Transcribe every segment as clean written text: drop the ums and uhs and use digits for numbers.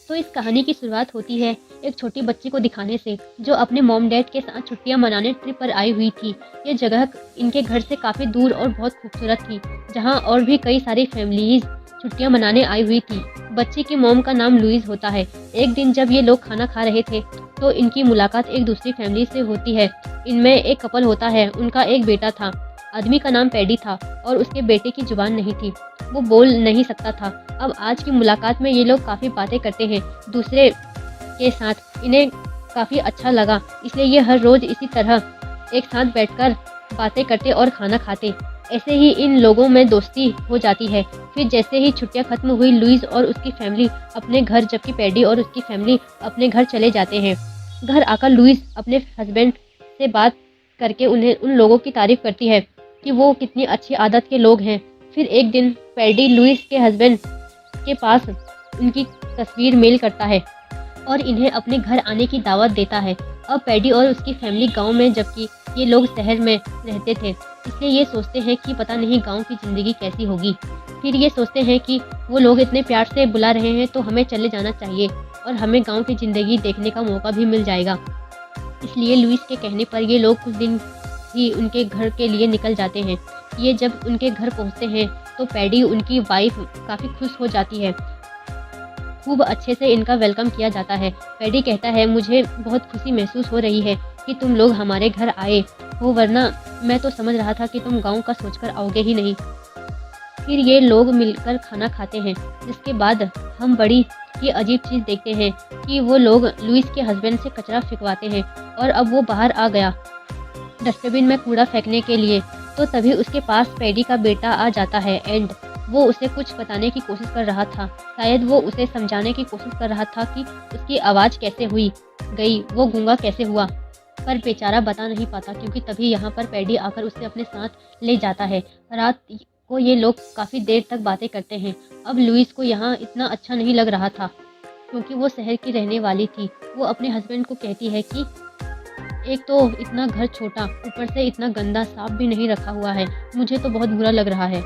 तो इस कहानी की शुरुआत होती है एक छोटी बच्ची को दिखाने से, जो अपने मॉम डैड के साथ छुट्टियां मनाने ट्रिप पर आई हुई थी। ये जगह इनके घर से काफ़ी दूर और बहुत खूबसूरत थी, जहां और भी कई सारी फैमिलीज छुट्टियां मनाने आई हुई थी। बच्ची की मॉम का नाम लुइस होता है। एक दिन जब ये लोग खाना खा रहे थे, तो इनकी मुलाकात एक दूसरी फैमिली से होती है। इनमें एक कपल होता है, उनका एक बेटा था। आदमी का नाम पैडी था और उसके बेटे की जुबान नहीं थी, वो बोल नहीं सकता था। अब आज की मुलाकात में ये लोग काफ़ी बातें करते हैं दूसरे के साथ। इन्हें काफ़ी अच्छा लगा, इसलिए ये हर रोज़ इसी तरह एक साथ बैठकर बातें करते और खाना खाते। ऐसे ही इन लोगों में दोस्ती हो जाती है। फिर जैसे ही छुट्टियां खत्म हुई, लुइस और उसकी फैमिली अपने घर, जबकि पैडी और उसकी फैमिली अपने घर चले जाते हैं। घर आकर लुइस अपने हस्बैंड से बात करके उन्हें उन लोगों की तारीफ करती है कि वो कितनी अच्छी आदत के लोग हैं। फिर एक दिन पैडी लुइस के हस्बैंड के पास उनकी तस्वीर मेल करता है और इन्हें अपने घर आने की दावत देता है। अब पैडी और उसकी फैमिली गांव में, जबकि ये लोग शहर में रहते थे, इसलिए ये सोचते हैं कि पता नहीं गांव की ज़िंदगी कैसी होगी। फिर ये सोचते हैं कि वो लोग इतने प्यार से बुला रहे हैं तो हमें चले जाना चाहिए और हमें गांव की ज़िंदगी देखने का मौका भी मिल जाएगा। इसलिए लुइस के कहने पर ये लोग कुछ दिन ही उनके घर के लिए निकल जाते हैं। ये जब उनके घर पहुंचते हैं तो पैडी, उनकी वाइफ, काफ़ी खुश हो जाती है। खूब अच्छे से इनका वेलकम किया जाता है। पैडी कहता है, मुझे बहुत खुशी महसूस हो रही है कि तुम लोग हमारे घर आए हो, वरना मैं तो समझ रहा था कि तुम गांव का सोचकर आओगे ही नहीं। फिर ये लोग मिलकर खाना खाते हैं। इसके बाद हम बड़ी ही अजीब चीज़ देखते हैं कि वो लोग लुइस के हस्बैंड से कचरा फेंकवाते हैं और अब वो बाहर आ गया डस्टबिन में कूड़ा फेंकने के लिए। तो तभी उसके पास पैडी का बेटा आ जाता है एंड वो उसे कुछ बताने की कोशिश कर रहा था। शायद वो उसे समझाने की कोशिश कर रहा था कि उसकी आवाज़ कैसे हुई गई, वो गूंगा कैसे हुआ। पर बेचारा बता नहीं पाता, क्योंकि तभी यहाँ पर पैडी आकर उसे अपने साथ ले जाता है। रात को ये लोग काफ़ी देर तक बातें करते हैं। अब लुइस को यहाँ इतना अच्छा नहीं लग रहा था, क्योंकि वो शहर की रहने वाली थी। वो अपने हस्बैंड को कहती है कि एक तो इतना घर छोटा, ऊपर से इतना गंदा, साफ भी नहीं रखा हुआ है, मुझे तो बहुत बुरा लग रहा है।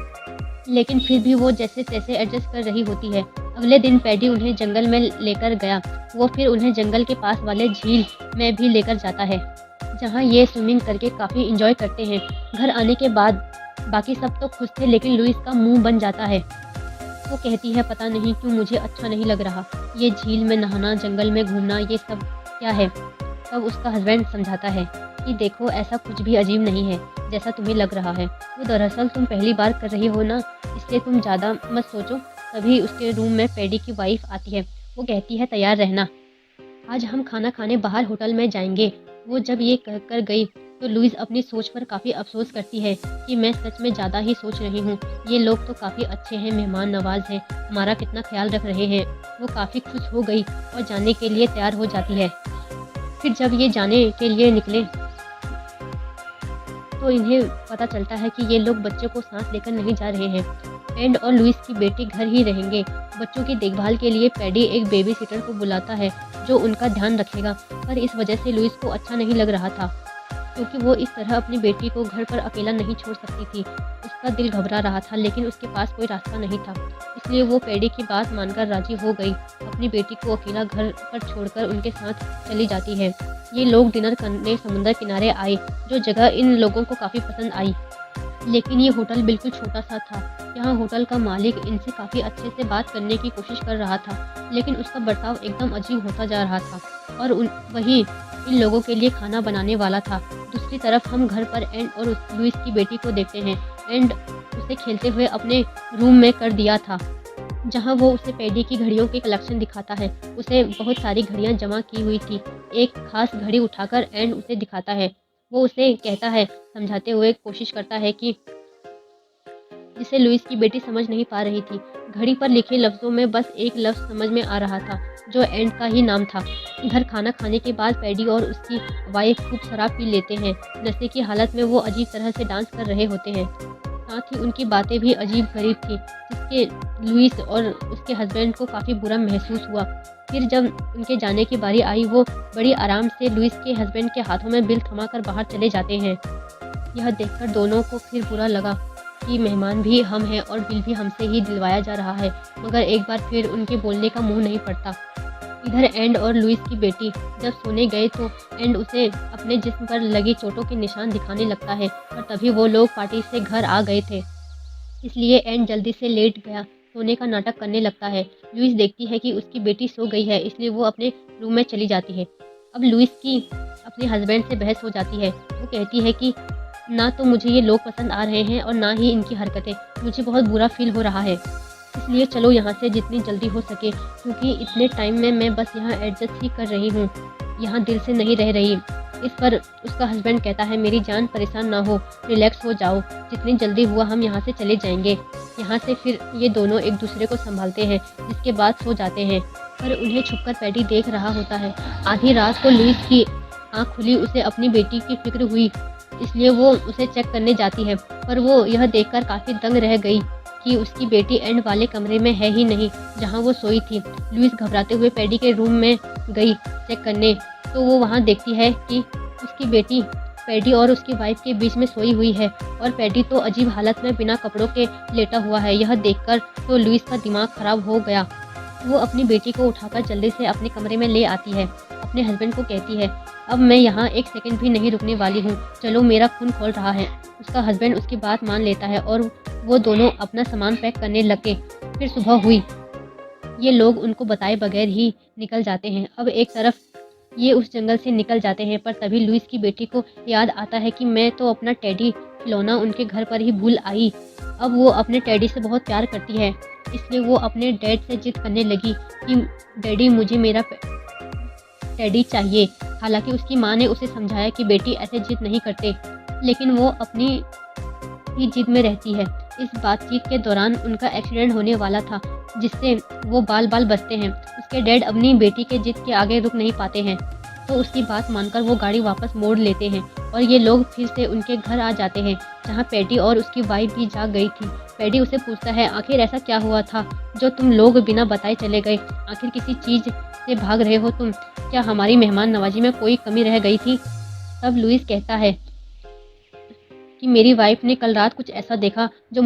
लेकिन फिर भी वो जैसे तैसे एडजस्ट कर रही होती है। अगले दिन पैडी उन्हें जंगल में लेकर गया। वो फिर उन्हें जंगल के पास वाले झील में भी लेकर जाता है, जहाँ ये स्विमिंग करके काफ़ी इंजॉय करते हैं। घर आने के बाद बाकी सब तो खुश थे, लेकिन लुइस का मुंह बन जाता है। वो कहती है, पता नहीं क्यों मुझे अच्छा नहीं लग रहा, ये झील में नहाना, जंगल में घूमना, ये सब क्या है। तब उसका हस्बैंड समझाता है कि देखो, ऐसा कुछ भी अजीब नहीं है जैसा तुम्हें लग रहा है। वो दरअसल तुम पहली बार कर रही हो ना, इसलिए तुम ज़्यादा मत सोचो। तभी उसके रूम में पैडी की वाइफ आती है। वो कहती है, तैयार रहना, आज हम खाना खाने बाहर होटल में जाएंगे। वो जब ये कहकर गई तो लुइस अपनी सोच पर काफ़ी अफसोस करती है कि मैं सच में ज़्यादा ही सोच रही हूँ। ये लोग तो काफ़ी अच्छे हैं, मेहमान नवाज हैं, हमारा कितना ख्याल रख रहे हैं। वो काफ़ी खुश हो गई और जाने के लिए तैयार हो जाती है। फिर जब ये जाने के लिए निकले तो इन्हें पता चलता है कि ये लोग बच्चों को सांस लेकर नहीं जा रहे हैं। एंड और लुइस की बेटी घर ही रहेंगे। बच्चों की देखभाल के लिए पैडी एक बेबी सिटर को बुलाता है, जो उनका ध्यान रखेगा। पर इस वजह से लुइस को अच्छा नहीं लग रहा था, क्योंकि वो इस तरह अपनी बेटी को घर पर अकेला नहीं छोड़ सकती थी। उसका दिल घबरा रहा था, लेकिन उसके पास कोई रास्ता नहीं था। इसलिए वो पैडी की बात मानकर राजी हो गई। अपनी बेटी को अकेला घर पर छोड़कर उनके साथ चली जाती है। ये लोग डिनर करने समुद्र किनारे आए, जो जगह इन लोगों को काफ़ी पसंद आई। लेकिन ये होटल बिल्कुल छोटा सा था। यहाँ होटल का मालिक इनसे काफ़ी अच्छे से बात करने की कोशिश कर रहा था, लेकिन उसका बर्ताव एकदम अजीब होता जा रहा था। और वही इन लोगों के लिए खाना बनाने वाला था। दूसरी तरफ हम घर पर एंड और लुइस की बेटी को देखते हैं। एंड उसे खेलते हुए अपने रूम में कर दिया था, जहाँ वो उसे पैडी की घड़ियों के कलेक्शन दिखाता है। उसे बहुत सारी घड़ियाँ जमा की हुई थी। एक खास घड़ी उठाकर एंड उसे दिखाता है। वो उसे कहता है, समझाते हुए कोशिश करता है कि जिसे लुइस की बेटी समझ नहीं पा रही थी। घड़ी पर लिखे लफ्ज़ों में बस एक लफ्ज़ समझ में आ रहा था, जो एंड का ही नाम था। इधर खाना खाने के बाद पैडी और उसकी वाइफ खूब शराब पी लेते हैं। नशे की हालत में वो अजीब तरह से डांस कर रहे होते हैं। साथ ही उनकी बातें भी अजीब गरीब थी, जिसके लुइस और उसके हस्बैंड को काफ़ी बुरा महसूस हुआ। फिर जब उनके जाने की बारी आई, वो बड़ी आराम से लुइस के हस्बैंड के हाथों में बिल थमाकर बाहर चले जाते हैं। यह देखकर दोनों को फिर बुरा लगा कि मेहमान भी हम हैं और बिल भी हमसे ही दिलवाया जा रहा है, मगर एक बार फिर उनके बोलने का मुंह नहीं पड़ता। इधर एंड और लुइस की बेटी जब सोने गए तो एंड उसे अपने जिस्म पर लगी चोटों के निशान दिखाने लगता है, और तभी वो लोग पार्टी से घर आ गए थे, इसलिए एंड जल्दी से लेट गया सोने का नाटक करने लगता है। लुइस देखती है कि उसकी बेटी सो गई है, इसलिए वो अपने रूम में चली जाती है। अब लुइस की अपने हस्बैंड से बहस हो जाती है। वो कहती है कि ना तो मुझे ये लोग पसंद आ रहे हैं और ना ही इनकी हरकतें, मुझे बहुत बुरा फील हो रहा है, इसलिए चलो यहाँ से जितनी जल्दी हो सके, क्योंकि इतने टाइम में मैं बस यहाँ एडजस्ट ही कर रही हूँ, यहाँ दिल से नहीं रह रही। इस पर उसका हस्बैंड कहता है, मेरी जान परेशान ना हो, रिलैक्स हो जाओ, जितनी जल्दी हुआ हम यहाँ से चले जाएंगे। यहाँ से फिर ये दोनों एक दूसरे को संभालते हैं, जिसके बाद सो जाते हैं। पर उन्हें छुपकर पैडी देख रहा होता है। आधी रात को लुइस की आँख खुली, उसे अपनी बेटी की फिक्र हुई, इसलिए वो उसे चेक करने जाती है, पर वो यह देखकर काफ़ी दंग रह गई कि उसकी बेटी एंड वाले कमरे में है ही नहीं जहाँ वो सोई थी। लुइस घबराते हुए पैडी के रूम में गई चेक करने, तो वो वहाँ देखती है कि उसकी बेटी पैडी और उसकी वाइफ के बीच में सोई हुई है, और पैडी तो अजीब हालत में बिना कपड़ों के लेटा हुआ है। यह देखकर तो लुइस का दिमाग खराब हो गया। वो अपनी बेटी को उठाकर जल्दी से अपने कमरे में ले आती है। अपने हस्बैंड को कहती है, अब मैं यहाँ एक सेकंड भी नहीं रुकने वाली हूँ, चलो मेरा खून खोल रहा है। उसका हस्बैंड उसकी बात मान लेता है और वो दोनों अपना सामान पैक करने लगे। फिर सुबह हुई। ये लोग उनको बताए बगैर ही निकल जाते हैं। अब एक तरफ ये उस जंगल से निकल जाते हैं, पर तभी लुइस की बेटी को याद आता है कि मैं तो अपना टेडी खिलौना उनके घर पर ही भूल आई। अब वो अपने टेडी से बहुत प्यार करती है, इसलिए वो अपने डैड से जिद करने लगी कि डैडी मुझे मेरा टेडी चाहिए। हालांकि उसकी माँ ने उसे समझाया कि बेटी ऐसे जिद नहीं करते, लेकिन वो अपनी ही जिद में रहती है। इस बातचीत के दौरान उनका एक्सीडेंट होने वाला था, जिससे वो बाल बाल बचते हैं। उसके डैड अपनी बेटी के जिद के आगे रुक नहीं पाते हैं, तो उसकी बात मानकर वो गाड़ी वापस मोड़ लेते हैं और ये लोग फिर से उनके घर आ जाते हैं, जहाँ पैडी और उसकी वाइफ भी जाग गई थी। पैडी उसे पूछता है, आखिर ऐसा क्या हुआ था जो तुम लोग बिना बताए चले गए? आखिर किसी चीज़ से भाग रहे हो तुम? क्या हमारी मेहमान नवाजी में कोई कमी रह गई थी? तब लुइस कहता है कि मेरी वाइफ ने कल रात कुछ ऐसा देखा जो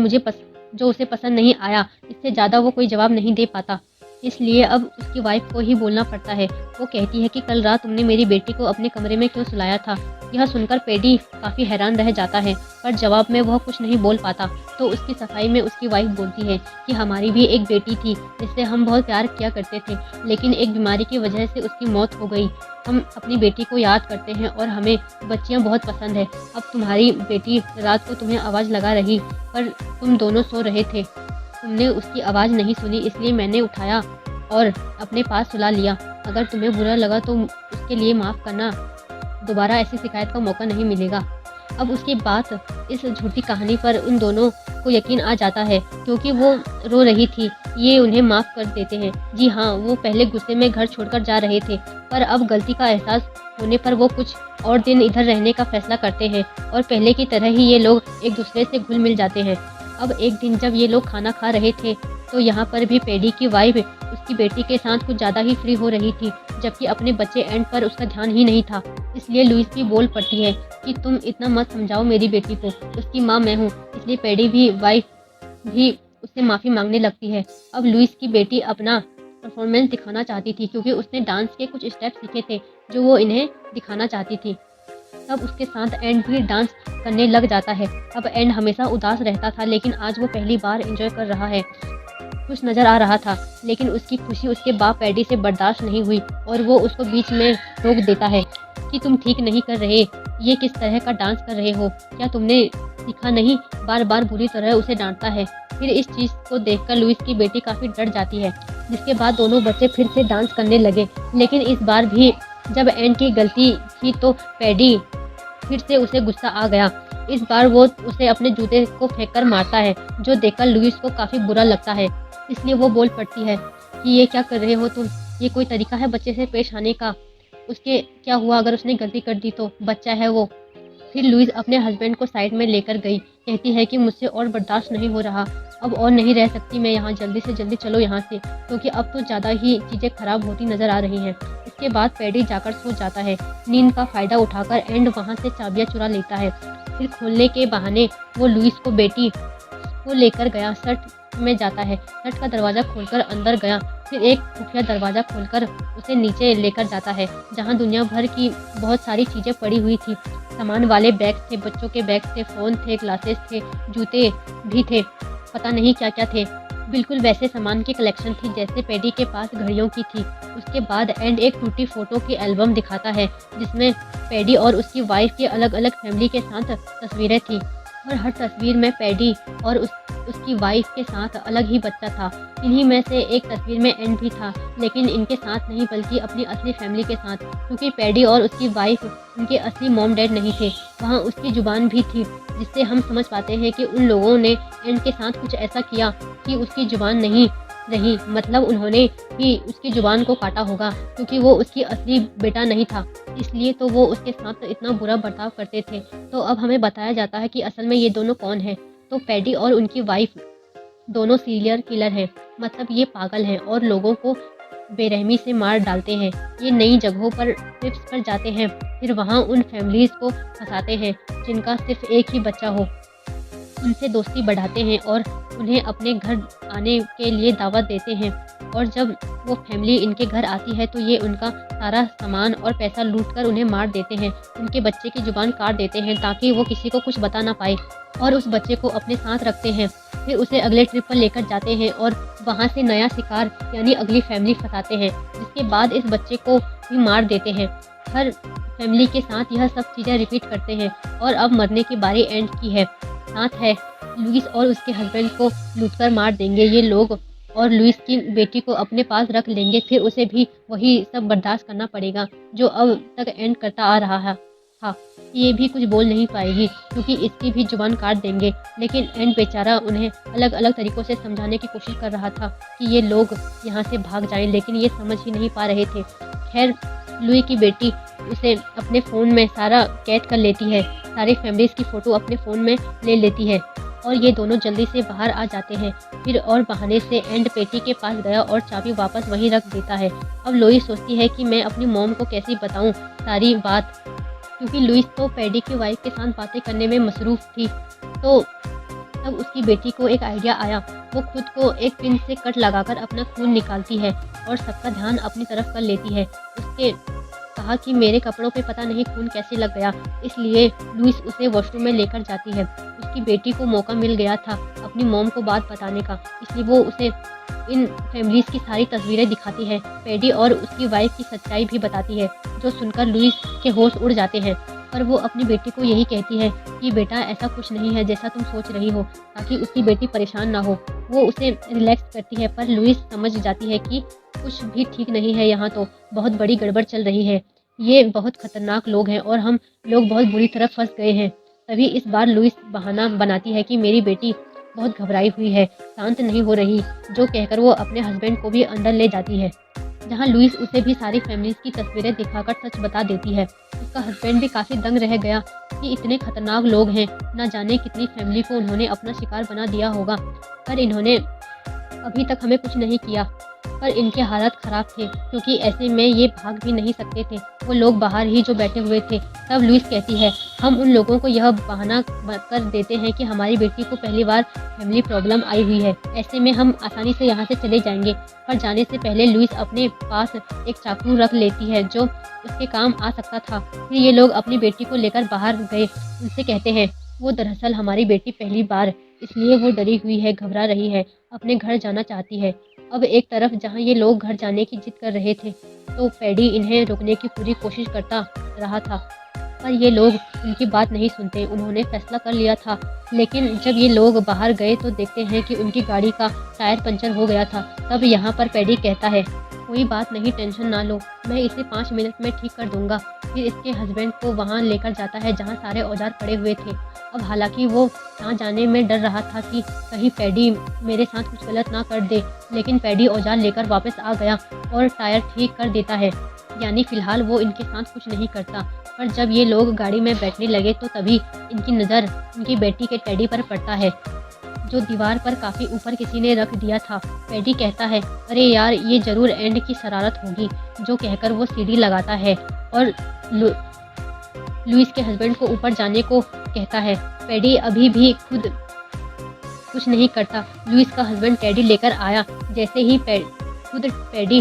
उसे पसंद नहीं आया। इससे ज़्यादा वो कोई जवाब नहीं दे पाता, इसलिए अब उसकी वाइफ को ही बोलना पड़ता है। वो कहती है कि कल रात तुमने मेरी बेटी को अपने कमरे में क्यों सुलाया था? यह सुनकर पैडी काफ़ी हैरान रह जाता है, पर जवाब में वह कुछ नहीं बोल पाता। तो उसकी सफाई में उसकी वाइफ बोलती है कि हमारी भी एक बेटी थी जिससे हम बहुत प्यार किया करते थे, लेकिन एक बीमारी की वजह से उसकी मौत हो गई। हम अपनी बेटी को याद करते हैं और हमें बच्चियाँ बहुत पसंद है। अब तुम्हारी बेटी रात को तुम्हें आवाज़ लगा रही, पर तुम दोनों सो रहे थे। तुमने उसकी आवाज़ नहीं सुनी, इसलिए मैंने उठाया और अपने पास सुला लिया। अगर तुम्हें बुरा लगा तो उसके लिए माफ़ करना, दोबारा ऐसी शिकायत का मौका नहीं मिलेगा। अब उसके बाद इस झूठी कहानी पर उन दोनों को यकीन आ जाता है, क्योंकि वो रो रही थी। ये उन्हें माफ़ कर देते हैं। जी हाँ, वो पहले गुस्से में घर छोड़कर जा रहे थे, पर अब गलती का एहसास होने पर वो कुछ और दिन इधर रहने का फैसला करते हैं, और पहले की तरह ही ये लोग एक दूसरे से घुल मिल जाते हैं। अब एक दिन जब ये लोग खाना खा रहे थे, तो यहाँ पर भी पैडी की वाइफ उसकी बेटी के साथ कुछ ज़्यादा ही फ्री हो रही थी, जबकि अपने बच्चे एंड पर उसका ध्यान ही नहीं था। इसलिए लुइस भी बोल पड़ती है कि तुम इतना मत समझाओ मेरी बेटी को, उसकी माँ मैं हूँ। इसलिए पैडी भी वाइफ भी उससे माफ़ी मांगने लगती है। अब लुइस की बेटी अपना परफॉर्मेंस दिखाना चाहती थी, क्योंकि उसने डांस के कुछ स्टेप सीखे थे जो वो इन्हें दिखाना चाहती थी। तब उसके साथ एंड भी डांस करने लग जाता है। अब एंड हमेशा उदास रहता था, लेकिन आज वो पहली बार एंजॉय कर रहा है। खुश नज़र आ रहा था, लेकिन उसकी खुशी उसके बाप पैडी से बर्दाश्त नहीं हुई और वो उसको बीच में रोक देता है कि तुम ठीक नहीं कर रहे, ये किस तरह का डांस कर रहे हो, क्या तुमने सीखा नहीं? बार बार बुरी तरह उसे डांटता है। फिर इस चीज़ को देखकर लुइस की बेटी काफ़ी डर जाती है, जिसके बाद दोनों बच्चे फिर से डांस करने लगे। लेकिन इस बार भी जब एंड की गलती थी तो पैडी फिर से उसे गुस्सा आ गया। इस बार वो उसे अपने जूते को फेंककर मारता है, जो देखकर लुइस को काफ़ी बुरा लगता है। इसलिए वो बोल पड़ती है कि ये क्या कर रहे हो तुम? ये कोई तरीका है बच्चे से पेश आने का? उसके क्या हुआ अगर उसने गलती कर दी तो? बच्चा है वो। फिर लुइस अपने हस्बैंड को साइड में लेकर गई, कहती है कि मुझसे और बर्दाश्त नहीं हो रहा, अब और नहीं रह सकती मैं यहाँ, जल्दी से जल्दी चलो यहाँ से, क्योंकि अब तो ज़्यादा ही चीज़ें खराब होती नज़र आ रही हैं। इसके बाद पैडी जाकर सो जाता है। नींद का फ़ायदा उठाकर एंड वहाँ से चाबियाँ चुरा लेता है। फिर खोलने के बहाने वो लुइस को बेटी को लेकर गया शर्ट में जाता है। शर्ट का दरवाज़ा खोलकर अंदर गया फिर एक खुफिया दरवाज़ा खोलकर उसे नीचे लेकर जाता है, जहाँ दुनिया भर की बहुत सारी चीज़ें पड़ी हुई थी। सामान वाले बैग थे, बच्चों के बैग थे, फ़ोन थे, ग्लासेस थे, जूते भी थे, पता नहीं क्या-क्या थे। बिल्कुल वैसे सामान की कलेक्शन थी जैसे पैडी के पास घड़ियों की थी। उसके बाद एंड एक टूटी फ़ोटो की एल्बम दिखाता है, जिसमें पैडी और उसकी वाइफ़ की अलग-अलग फैमिली के साथ तस्वीरें थी और हर तस्वीर में पैडी और उसकी वाइफ़ के साथ अलग ही बच्चा था। इन्हीं में से एक तस्वीर में एंड भी था, लेकिन इनके साथ नहीं बल्कि अपनी असली फैमिली के साथ, क्योंकि पैडी और उसकी वाइफ़ उनके असली मॉम डैड नहीं थे। वहाँ उसकी ज़ुबान भी थी, जिससे हम समझ पाते हैं कि उन लोगों ने एंड के साथ कुछ ऐसा किया कि उसकी ज़ुबान नहीं रही, मतलब उन्होंने ही उसकी ज़ुबान को काटा होगा, क्योंकि वो उसकी असली बेटा नहीं था, इसलिए तो वो उसके साथ इतना बुरा बर्ताव करते थे। तो अब हमें बताया जाता है कि असल में ये दोनों कौन हैं। तो पैडी और उनकी वाइफ़ दोनों सीरियल किलर हैं, मतलब ये पागल हैं और लोगों को बेरहमी से मार डालते हैं। ये नई जगहों पर ट्रिप्स पर जाते हैं, फिर वहाँ उन फैमिलीज़ को फँसाते हैं जिनका सिर्फ़ एक ही बच्चा हो। उनसे दोस्ती बढ़ाते हैं और उन्हें अपने घर आने के लिए दावत देते हैं, और जब वो फैमिली इनके घर आती है तो ये उनका सारा सामान और पैसा लूटकर उन्हें मार देते हैं। उनके बच्चे की ज़ुबान काट देते हैं ताकि वो किसी को कुछ बता ना पाए, और उस बच्चे को अपने साथ रखते हैं। फिर उसे अगले ट्रिप पर लेकर जाते हैं और वहाँ से नया शिकार यानी अगली फैमिली फँसाते हैं, जिसके बाद इस बच्चे को भी मार देते हैं। हर फैमिली के साथ यह सब चीज़ें रिपीट करते हैं और अब मरने की बारी एंड की है। साथ है लुइस और उसके हस्बैंड को लूटकर मार देंगे ये लोग, और लुइस की बेटी को अपने पास रख लेंगे। फिर उसे भी वही सब बर्दाश्त करना पड़ेगा जो अब तक एंड करता आ रहा था। ये भी कुछ बोल नहीं पाएगी क्योंकि इसकी भी जुबान काट देंगे, लेकिन एंड बेचारा उन्हें अलग अलग तरीक़ों से समझाने की कोशिश कर रहा था कि ये लोग यहाँ से भाग जाएं, लेकिन ये समझ ही नहीं पा रहे थे। खैर लुई की बेटी उसे अपने फ़ोन में सारा कैद कर लेती है, सारी फैमिलीज़ की फ़ोटो अपने फ़ोन में ले लेती है और ये दोनों जल्दी से बाहर आ जाते हैं। फिर और बहाने से एंड पेटी के पास गया और चाबी वापस वहीं रख देता है। अब लोई सोचती है कि मैं अपनी मॉम को कैसे बताऊं सारी बात, क्योंकि लुइस तो पैडी की वाइफ के साथ बातें करने में मसरूफ़ थी। तो तब उसकी बेटी को एक आइडिया आया। वो खुद को एक पिन से कट लगाकर अपना खून निकालती है और सबका ध्यान अपनी तरफ कर लेती है। उसके कहा कि मेरे कपड़ों पे पता नहीं खून कैसे लग गया, इसलिए लुइस उसे वॉशरूम में लेकर जाती है। उसकी बेटी को मौका मिल गया था अपनी मॉम को बात बताने का, इसलिए वो उसे इन फैमिलीज़ की सारी तस्वीरें दिखाती है। पैडी और उसकी वाइफ की सच्चाई भी बताती है, जो सुनकर लुइस के होश उड़ जाते हैं। पर वो अपनी बेटी को यही कहती है कि बेटा ऐसा कुछ नहीं है जैसा तुम सोच रही हो, ताकि उसकी बेटी परेशान ना हो। वो उसे रिलैक्स करती है, पर लुइस समझ जाती है कि कुछ भी ठीक नहीं है, यहाँ तो बहुत बड़ी गड़बड़ चल रही है। ये बहुत खतरनाक लोग हैं और हम लोग बहुत बुरी तरह फंस गए हैं। तभी इस बार लुइस बहाना बनाती है कि मेरी बेटी बहुत घबराई हुई है, शांत नहीं हो रही, जो कहकर वो अपने हस्बैंड को भी अंदर ले जाती है, जहाँ लुइस उसे भी सारी फैमिलीज़ की तस्वीरें दिखाकर सच बता देती है। उसका हस्बैंड भी काफ़ी दंग रह गया कि इतने खतरनाक लोग हैं, ना जाने कितनी फैमिली को उन्होंने अपना शिकार बना दिया होगा, पर इन्होंने अभी तक हमें कुछ नहीं किया। पर इनके हालत ख़राब थे क्योंकि ऐसे में ये भाग भी नहीं सकते थे, वो लोग बाहर ही जो बैठे हुए थे। तब लुइस कहती है हम उन लोगों को यह बहाना कर देते हैं कि हमारी बेटी को पहली बार फैमिली प्रॉब्लम आई हुई है, ऐसे में हम आसानी से यहाँ से चले जाएंगे। पर जाने से पहले लुइस अपने पास एक चाकू रख लेती है जो उसके काम आ सकता था। फिर ये लोग अपनी बेटी को लेकर बाहर गए, उनसे कहते हैं वो दरअसल हमारी बेटी पहली बार, इसलिए वो डरी हुई है, घबरा रही है, अपने घर जाना चाहती है। अब एक तरफ जहाँ ये लोग घर जाने की जिद कर रहे थे, तो पैडी इन्हें रोकने की पूरी कोशिश करता रहा था, पर ये लोग उनकी बात नहीं सुनते। उन्होंने फैसला कर लिया था, लेकिन जब ये लोग बाहर गए तो देखते हैं कि उनकी गाड़ी का टायर पंचर हो गया था। तब यहाँ पर पैडी कहता है कोई बात नहीं, टेंशन ना लो, मैं इसे 5 मिनट में ठीक कर दूंगा। फिर इसके हस्बैंड को वहाँ लेकर जाता है जहाँ सारे औजार पड़े हुए थे। अब हालांकि वो वहाँ जाने में डर रहा था कि कहीं पैडी मेरे साथ कुछ गलत ना कर दे, लेकिन पैडी औजार लेकर वापस आ गया और टायर ठीक कर देता है, यानी फ़िलहाल वो इनके साथ कुछ नहीं करता। पर जब ये लोग गाड़ी में बैठने लगे तो तभी इनकी नज़र इनकी बेटी के टेडी पर पड़ता है, जो दीवार पर काफ़ी ऊपर किसी ने रख दिया था। पैडी कहता है अरे यार, ये ज़रूर एंड की शरारत होगी, जो कहकर वो सीढ़ी लगाता है और लुइस के हस्बैंड को ऊपर जाने को कहता है। पैडी अभी भी खुद कुछ नहीं करता। लुइस का हस्बैंड टेडी लेकर आया। जैसे ही खुद पैडी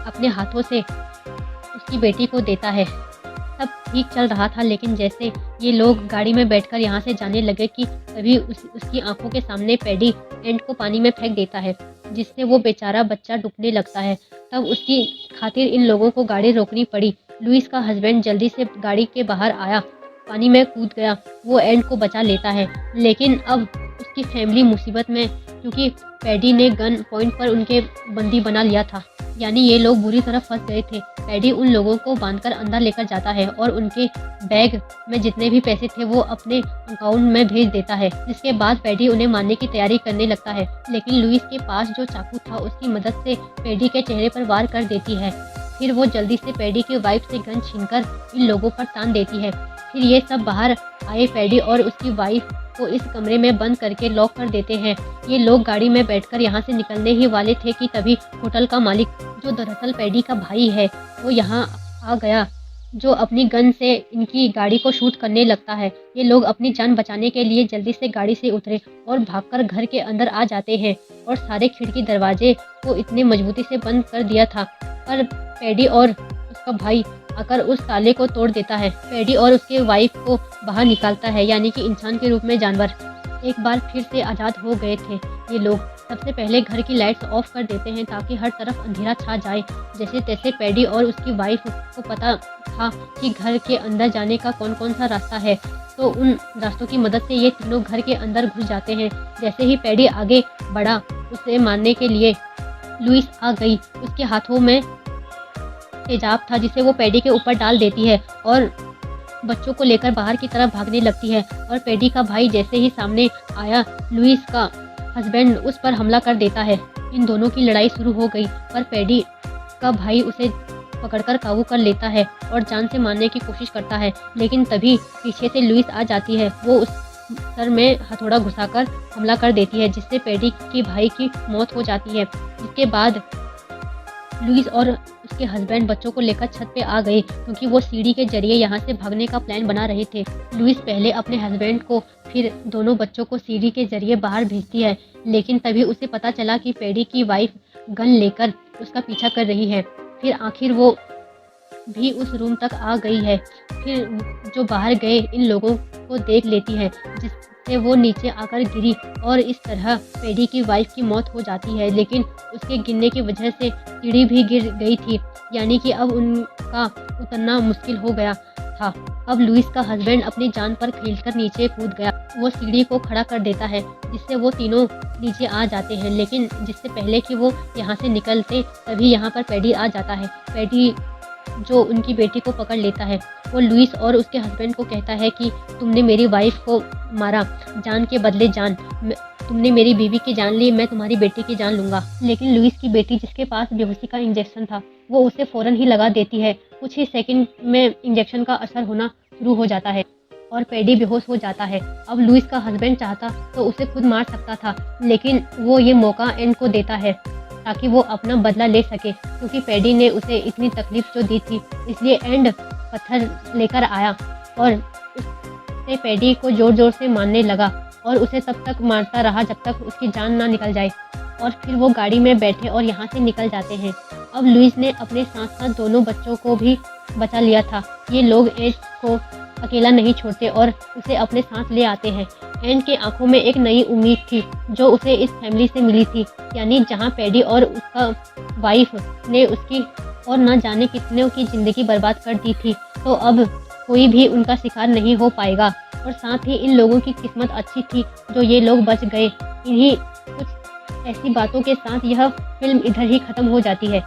अपने हाथों से उसकी बेटी को देता है। सब ठीक चल रहा था, लेकिन जैसे ये लोग गाड़ी में बैठकर यहाँ से जाने लगे कि तभी उसकी आंखों के सामने पैडी एंड को पानी में फेंक देता है, जिससे वो बेचारा बच्चा डूबने लगता है। तब उसकी खातिर इन लोगों को गाड़ी रोकनी पड़ी। लुइस का हस्बैंड जल्दी से गाड़ी के बाहर आया, पानी में कूद गया, वो एंड को बचा लेता है। लेकिन अब उसकी फैमिली मुसीबत में, क्योंकि पैडी ने गन पॉइंट पर उनके बंदी बना लिया था, यानी ये लोग बुरी तरह फंस गए थे। पैडी उन लोगों को बांधकर अंदर लेकर जाता है और उनके बैग में जितने भी पैसे थे वो अपने अकाउंट में भेज देता है, जिसके बाद पैडी उन्हें मारने की तैयारी करने लगता है। लेकिन लुइस के पास जो चाकू था उसकी मदद से पैडी के चेहरे पर वार कर देती है। फिर वो जल्दी से पैडी की वाइफ से गन छीनकर इन लोगों पर तान देती है। फिर ये सब बाहर आए पैडी और उसकी वाइफ को इस कमरे में बंद करके लॉक कर देते हैं। ये लोग गाड़ी में बैठकर यहाँ से निकलने ही वाले थे कि तभी होटल का मालिक, जो दरअसल पैडी का भाई है, वो यहाँ आ गया, जो अपनी गन से इनकी गाड़ी को शूट करने लगता है। ये लोग अपनी जान बचाने के लिए जल्दी से गाड़ी से उतरे और भागकर घर के अंदर आ जाते हैं और सारे खिड़की दरवाजे को इतने मजबूती से बंद कर दिया था, पर पैडी और उसका भाई आकर उस ताले को तोड़ देता है। पैडी और उसके वाइफ को बाहर निकालता है, यानी कि इंसान के रूप में जानवर एक बार फिर से आज़ाद हो गए थे। ये लोग सबसे पहले घर की लाइट्स ऑफ कर देते हैं ताकि हर तरफ अंधेरा छा जाए। जैसे तैसे पैडी और उसकी वाइफ को पता था कि घर के अंदर जाने का कौन कौन सा रास्ता है, तो उन रास्तों की मदद से ये तीनों घर के अंदर घुस जाते हैं। जैसे ही पैडी आगे बढ़ा उसे मारने के लिए, लुइस आ गई। उसके हाथों में तेजाब था जिसे वो पैडी के ऊपर डाल देती है और बच्चों को लेकर बाहर की तरफ भागने लगती है। और पैडी का भाई जैसे ही सामने आया, लुइस का हस्बैंड उस पर हमला कर देता है। इन दोनों की लड़ाई शुरू हो गई, पर पैडी का भाई उसे पकड़कर काबू कर लेता है और जान से मारने की कोशिश करता है। लेकिन तभी पीछे से लुइस आ जाती है। वो उस सर में हथौड़ा घुसाकर हमला कर देती है, जिससे पैडी के भाई की मौत हो जाती है। जिसके बाद लुइस और उसके हस्बैंड बच्चों को लेकर छत पे आ गए, क्योंकि वो सीढ़ी के जरिए यहाँ से भागने का प्लान बना रहे थे। लुइस पहले अपने हस्बैंड को, फिर दोनों बच्चों को सीढ़ी के जरिए बाहर भेजती है, लेकिन तभी उसे पता चला कि पैडी की वाइफ गन लेकर उसका पीछा कर रही है। फिर आखिर वो भी उस रूम तक आ गई है। फिर जो बाहर गए इन लोगों को देख लेती है, जिससे वो नीचे आकर गिरी और इस तरह पैडी की वाइफ की मौत हो जाती है। लेकिन उसके गिरने की वजह से सीढ़ी भी गिर गई थी, यानी कि अब उनका उतरना मुश्किल हो गया था। अब लुइस का हस्बैंड अपनी जान पर खेलकर नीचे कूद गया। वो सीढ़ी को खड़ा कर देता है, जिससे वो तीनों नीचे आ जाते हैं। लेकिन जिससे पहले कि वो यहाँ से निकलते, तभी यहाँ पर पैडी आ जाता है। पैडी जो उनकी बेटी को पकड़ लेता है। वो लुइस और उसके हस्बैंड को कहता है कि तुमने मेरी वाइफ को मारा, जान के बदले जान, तुमने मेरी बीवी की जान ली, मैं तुम्हारी बेटी की जान लूंगा। लेकिन लुइस की बेटी, जिसके पास बेहोशी का इंजेक्शन था, वो उसे फौरन ही लगा देती है। कुछ ही सेकंड में इंजेक्शन का असर होना शुरू हो जाता है और पैडी बेहोश हो जाता है। अब लुइस का हस्बैंड चाहता तो उसे खुद मार सकता था, लेकिन वो ये मौका एंड को देता है ताकि वो अपना बदला ले सके, क्योंकि पैडी ने उसे इतनी तकलीफ जो दी थी। इसलिए एंड पत्थर लेकर आया और उससे पैडी को जोर जोर से मारने लगा और उसे तब तक मारता रहा जब तक उसकी जान ना निकल जाए। और फिर वो गाड़ी में बैठे और यहाँ से निकल जाते हैं। अब लुइस ने अपने साथ साथ दोनों बच्चों को भी बचा लिया था। ये लोग एंड को अकेला नहीं छोड़ते और उसे अपने साथ ले आते हैं। एंड के आंखों में एक नई उम्मीद थी जो उसे इस फैमिली से मिली थी, यानी जहाँ पैडी और उसका वाइफ ने उसकी और ना जाने कितने की ज़िंदगी बर्बाद कर दी थी, तो अब कोई भी उनका शिकार नहीं हो पाएगा। और साथ ही इन लोगों की किस्मत अच्छी थी जो ये लोग बच गए। इन्हीं कुछ ऐसी बातों के साथ यह फिल्म इधर ही ख़त्म हो जाती है।